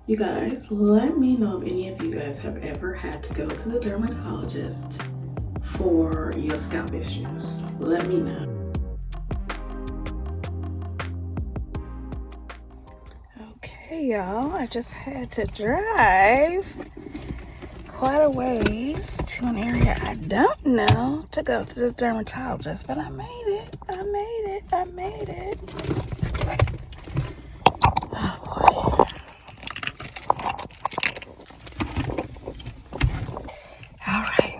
You guys, let me know if any of you guys have ever had to go to the dermatologist for your scalp issues. Let me know. Okay, y'all, I just had to drive quite a ways to an area I don't know to go to this dermatologist, but I made it. I made it. Oh boy. All right.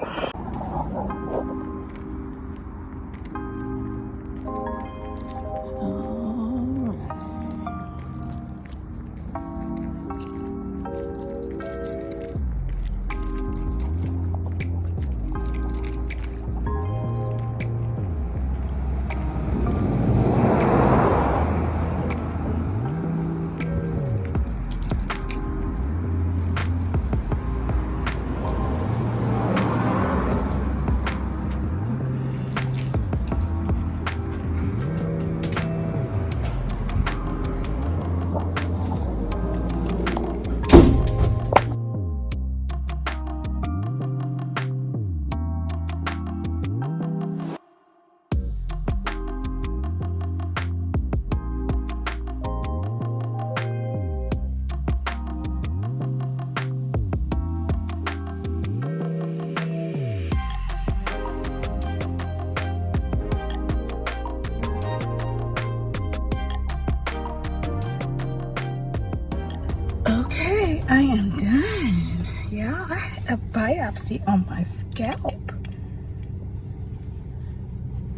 Okay, I am done. Yeah, I had a biopsy on my scalp.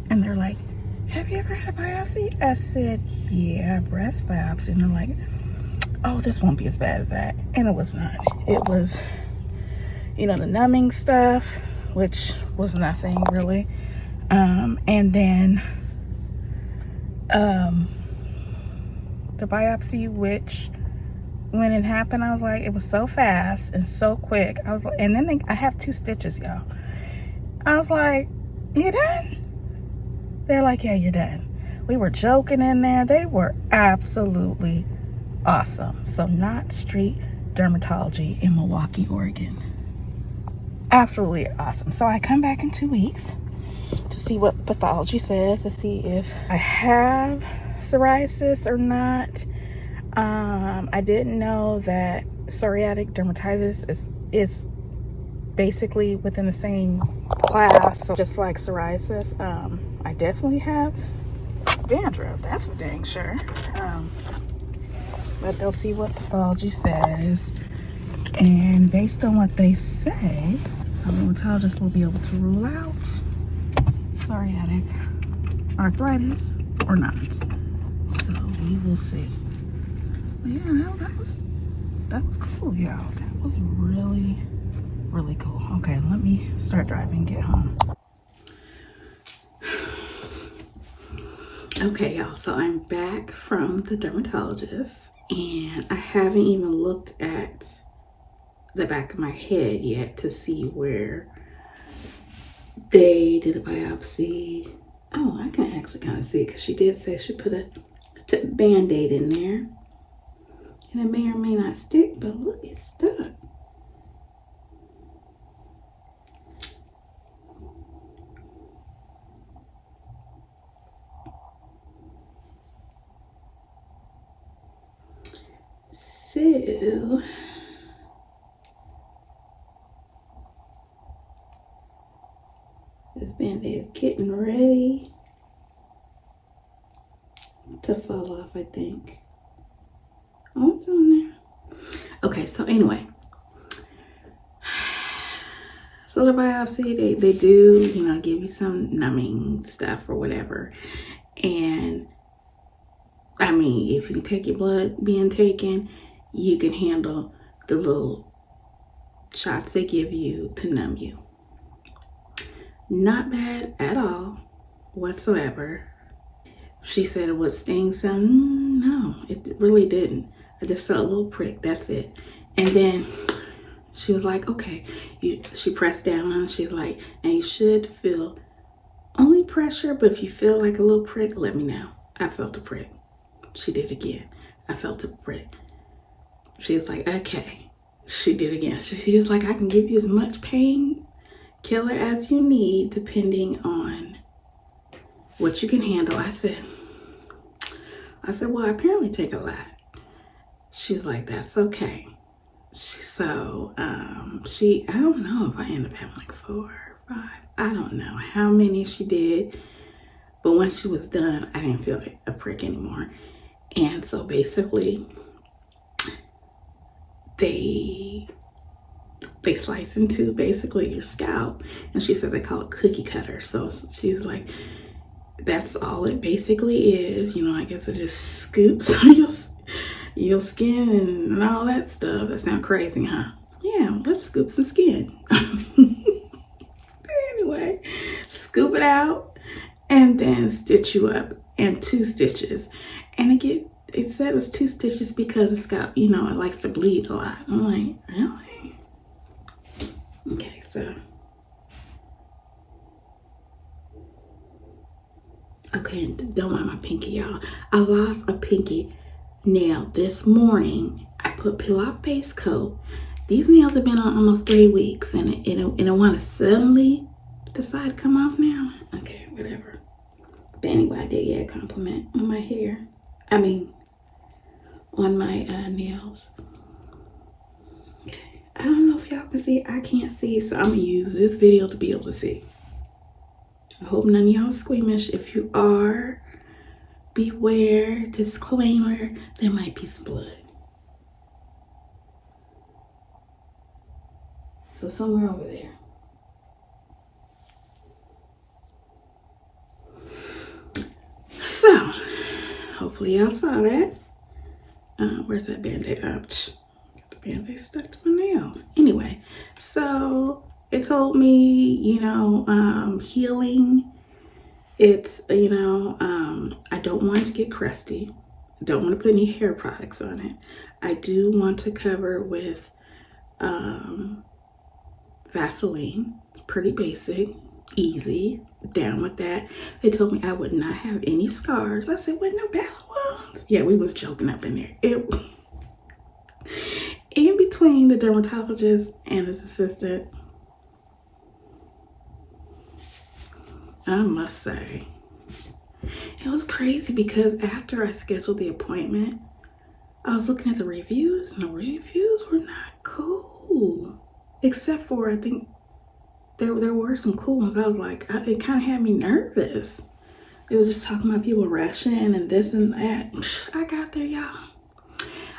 And they're like, have you ever had a biopsy? I said, yeah, breast biopsy. And they're like, oh, this won't be as bad as that. And it was not. It was, you know, the numbing stuff, which was nothing really. And then the biopsy, which when it happened, I was like, it was so fast and so quick. I was like, and then I have 2 stitches, y'all. I was like, you done? They're like, yeah, you're done. We were joking in there. They were absolutely awesome. So Knott Street Dermatology in Milwaukee, Oregon. Absolutely awesome. So I come back in 2 weeks to see what pathology says, to see if I have psoriasis or not. I didn't know that psoriatic dermatitis is basically within the same class, so just like psoriasis. I definitely have dandruff, that's for dang sure. But they'll see what pathology says, and based on what they say, a dermatologist will be able to rule out psoriatic arthritis or not. So we will see. But yeah, that was cool, y'all. That was really, really cool. Okay, let me start driving and get home. Okay, y'all, so I'm back from the dermatologist, and I haven't even looked at the back of my head yet to see where they did a biopsy. Oh, I can actually kind of see it, because she did say she put a Band-Aid in there. And it may or may not stick, but look, it's stuck. So, this Band-Aid is getting ready to fall off, I think. Oh, it's on there. Okay, so anyway. So the biopsy, they do, you know, give you some numbing stuff or whatever. And I mean, if you take your blood being taken, you can handle the little shots they give you to numb you. Not bad at all whatsoever. She said it would sting some. No, it really didn't. I just felt a little prick, that's it. And then she was like, okay, she pressed down on it. She's like, and you should feel only pressure, but if you feel like a little prick, let me know. I felt a prick. She did again. I felt a prick. She's like, okay. She did again. She was like, I can give you as much painkiller as you need depending on what you can handle. I said, well, I apparently take a lot. She was like, that's okay. I don't know if I end up having like 4 or 5. I don't know how many she did. But once she was done, I didn't feel like a prick anymore. And so basically, they slice into basically your scalp. And she says they call it cookie cutter. So she's like, that's all it basically is. You know, I guess it just scoops your skin and all that stuff. That sounds crazy, huh? Yeah, let's scoop some skin. Anyway, scoop it out and then stitch you up in 2 stitches. And it said it was 2 stitches because the scalp, you know, it likes to bleed a lot. I'm like, really? Okay, so. Okay, don't mind my pinky, y'all. I lost a pinky nail this morning. I put peel off base coat. These nails have been on almost 3 weeks, and it want to suddenly decide to come off now. Okay, whatever. But anyway, I did get a compliment on my hair. I mean, on my nails. Okay, I don't know if y'all can see. I can't see, so I'm gonna use this video to be able to see. I hope none of y'all are squeamish. If you are, beware, disclaimer, there might be some blood. So somewhere over there. So, hopefully y'all saw that. Where's that Band-Aid? Got the Band-Aid stuck to my nails. Anyway, so it told me, you know, healing. It's, you know, I don't want it to get crusty. I don't want to put any hair products on it. I do want to cover with Vaseline. It's pretty basic, easy, down with that. They told me I would not have any scars. I said, what, no battle wounds? Yeah, we was joking up in there. In between the dermatologist and his assistant, I must say, it was crazy because after I scheduled the appointment, I was looking at the reviews and the reviews were not cool. Except for, I think, there were some cool ones. I was like, it kind of had me nervous. It was just talking about people rushing and this and that. I got there, y'all.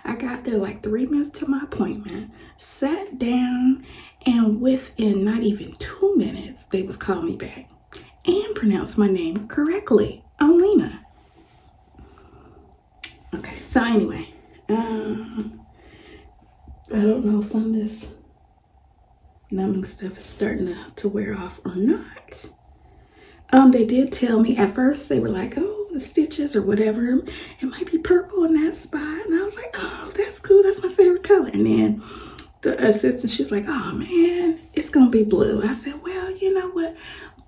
I got there like 3 minutes to my appointment, sat down, and within not even 2 minutes, they was calling me back and pronounced my name correctly, Olena. Okay, so anyway, I don't know if some of this numbing stuff is starting to wear off or not. They did tell me at first, they were like, oh, the stitches or whatever, it might be purple in that spot. And I was like, oh, that's cool. That's my favorite color. And then the assistant, she was like, oh man, it's going to be blue. I said, well, you know what?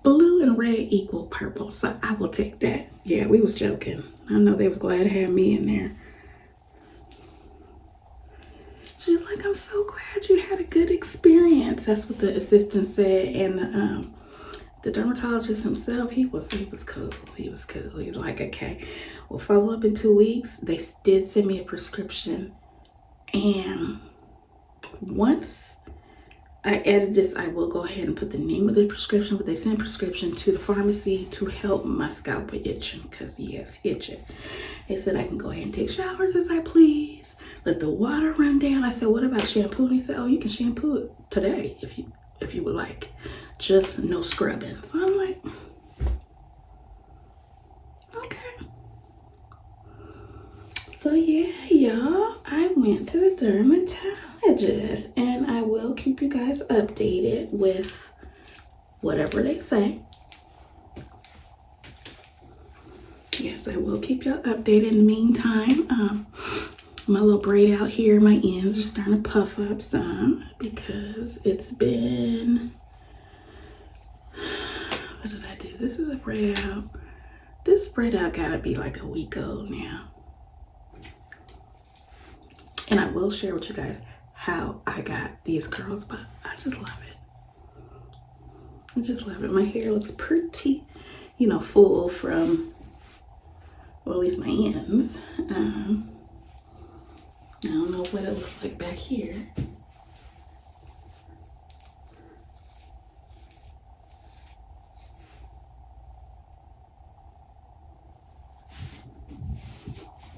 Blue and red equal purple. So I will take that. Yeah, we was joking. I know they was glad to have me in there. She was like, I'm so glad you had a good experience. That's what the assistant said. And the dermatologist himself, he was cool. He was cool. He was like, okay, we'll follow up in 2 weeks. They did send me a prescription. And once I edit this, I will go ahead and put the name of the prescription, but they sent prescription to the pharmacy to help my scalp with itching, because yes, itching. They said I can go ahead and take showers as I please, let the water run down. I said, what about shampoo? And he said, oh, you can shampoo it today if you would like, just no scrubbing. So I'm like, okay. So yeah, y'all, I went to the dermatologist, and I will keep you guys updated with whatever they say. Yes, I will keep y'all updated. In the meantime, my little braid out here, my ends are starting to puff up some because it's been, what did I do? This is a braid out. This braid out gotta be like a week old now. And I will share with you guys how I got these curls, but I just love it. I just love it. My hair looks pretty, you know, full from, well, at least my ends. I don't know what it looks like back here.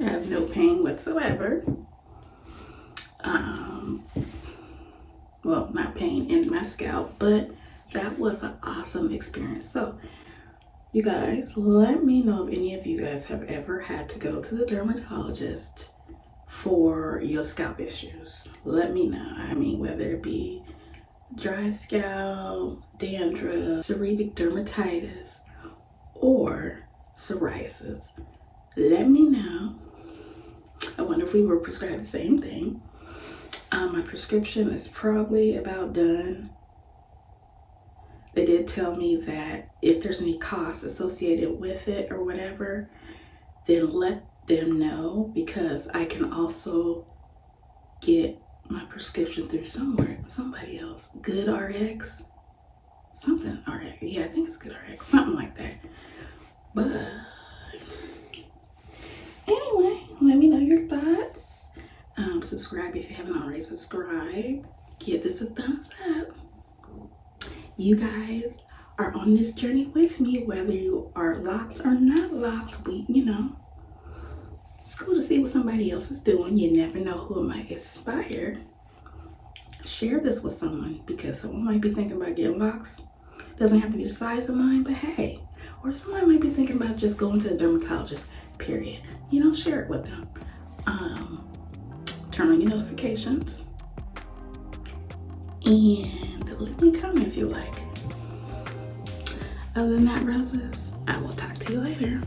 I have no pain whatsoever. Well, not pain in my scalp, but that was an awesome experience. So you guys, let me know if any of you guys have ever had to go to the dermatologist for your scalp issues. Let me know. I mean, whether it be dry scalp, dandruff, seborrheic dermatitis, or psoriasis. Let me know. I wonder if we were prescribed the same thing. My prescription is probably about done. They did tell me that if there's any costs associated with it or whatever, then let them know, because I can also get my prescription through somebody else. Good RX, something RX. Yeah, I think it's Good RX, something like that. But anyway, let me know your thoughts. Subscribe if you haven't already subscribed. Give this a thumbs up. You guys are on this journey with me, whether you are locked or not locked. You know, it's cool to see what somebody else is doing. You never know who might inspire. Share this with someone, because someone might be thinking about getting locks. Doesn't have to be the size of mine, but hey. Or somebody might be thinking about just going to the dermatologist, period. You know, share it with them. Turn on your notifications. And leave me a comment if you like. Other than that, roses, I will talk to you later.